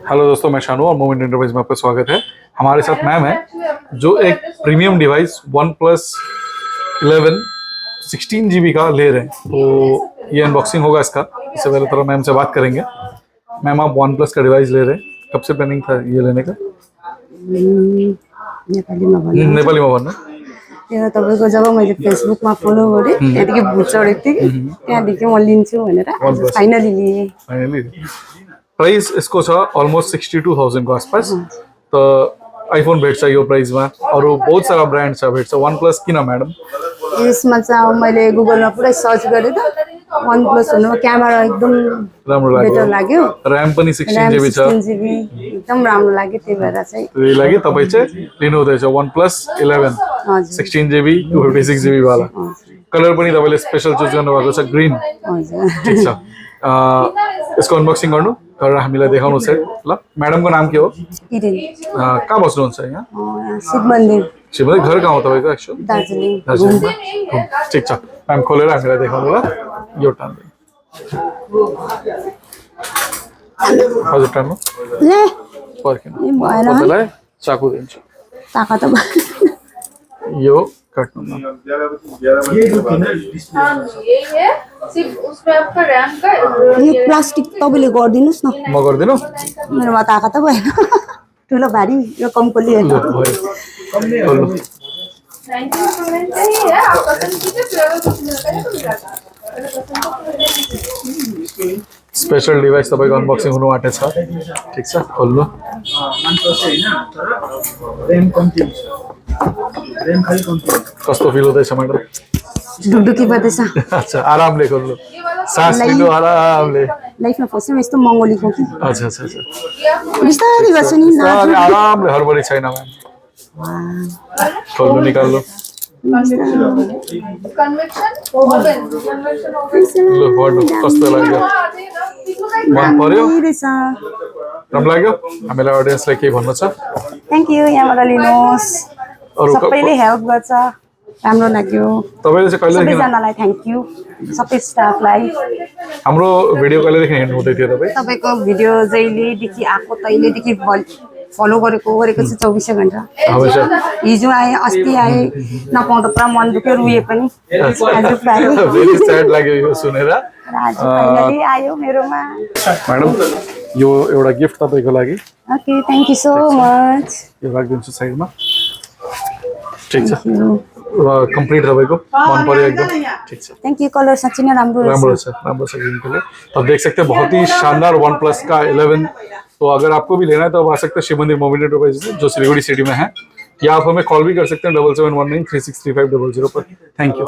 Hello दोस्तों, मैं शानू और मोमेंट एंटरप्राइज में आपका स्वागत है। हमारे साथ मैम है जो एक प्रीमियम डिवाइस OnePlus 11 16GB का ले रहे हैं। तो ये अनबॉक्सिंग होगा इसका। इससे पहले थोड़ा मैम से बात करेंगे। मैम, आप OnePlus का डिवाइस ले रहे हैं, कब से प्लानिंग था ये लेने का? नेपाली में भन्नु। त्यो तपाईको जब मैले फेसबुकमा फलो गरेँ त्यतिकै भुत चढेको थियो कि त्यहाँदेखि म लिन्छु भनेर फाइनली लिए। फाइनली प्राइस इसको छ अलमोस्ट 62,000 को आसपास। तो आईफोन भेट्छ यो प्राइसमा, अरू बहुत सारा ब्रान्ड छ भेट्छ। OnePlus किन मैडम? यसमा चाहिँ अब मैले गुगलमा पुरै सर्च गरेँ त OnePlus भन्नुमा क्यामेरा एकदम राम्रो बेटर लाग्यो। र्याम पनि 16GB छ, 16GB एकदम राम्रो लाग्यो। त्यही भएर चाहिँ त्यही लागि तपाईँ चाहिँ लिनु हुँदैछ OnePlus 11 16GB 256GB वाला। कलर पनि तपाईँले स्पेशल चुज गर्नुभएको छ, ग्रीन। ठिक छ, यसको अनबक्सिङ गर्नु गरेर हामीलाई देखाउनुहोस् है ल। म्याडमको नाम के हो? इडेन। कहाँ बस्नुहुन्छ यहाँ? शिव मन्दिर। शिव मन्दिर घर कहाँ हो तपाईँको? एक्चुअली दार्जिलिङ। ठिक छ, म्याम खोलेर हामीलाई देखाउनु ल। यो टान्नु हजुर, टान्नु ले पर्खिनु, भएन तपाईँलाई चाकु दिन्छु। ताका त यो काट्नु न। यो प्लास्टिक तपाईले गरिदिनुस् न। म गरिदिनु? मेरोमा ताका त भएन। ठुलो भारी यो कम्पली हेर्नु स्पेशल डिवाइस तपाईँको अनबक्सिङ हुनु आँटेछ। ठिक छ, खोल्नु। कस्तो फिल हुँदैछ म्याडम? ढुकढुकी पर्दैछ। अच्छा, आरामले खोल्नु, सास लिनु आरामले। लाइफमा फर्स्ट टाइम यस्तो महँगो लिएको कि। अच्छा अच्छा अच्छा, बिस्तारै गर्छु नि। आरामले, हडबडी छैन म्याम। खोल्नु, निकाल्नु। कस्तो लाग्यो? मन पर्यो? राम्रो लाग्यो? हामीलाई अडियन्सलाई के भन्नु छ? थ्याङ्क यू, यहाँबाट लिनुहोस्। सबैले हेल्प गर्छ, राम्रो लाग्यो। तपाईँले चाहिँ कहिलेदेखि? सबैजनालाई थ्याङ्क यू, सबै स्टाफलाई। हाम्रो भिडियो कहिलेदेखि हेर्नु हुँदै थियो तपाईँ? तपाईँको भिडियो जहिलेदेखि आएको तहिलेदेखि फलो गरेको चाहिँ 24 घन्टा। हिजो आए, अस्ति आए, नपाउँदा पुरा मन दुख्यो, रुए पनि। आज पायो। भेरी स्याड लाग्यो यो सुनेर। आज फाइनली आयो मेरोमा। म्याडम, यो एउटा गिफ्ट तपाईँको लागि। Okay, thank you so much. यो राखिदिन्छु साइडमा। ठिक छ, कम्प्लिट तपाईँको मन पर्यो एकदम। ठीक है, थैंक यू। कलर सच्ची में राम्रो छ ग्रीन कलर। तो आप देख सकते हैं बहुत ही शानदार OnePlus का 11। तो अगर आपको भी लेना है तो आप आ सकते हैं शिव मंदिर मोबाइल एंटरप्राइज में, जो सिलीगुड़ी सिटी में है, या आप हमें कॉल भी कर सकते हैं 7719 363500 पर। Thank you.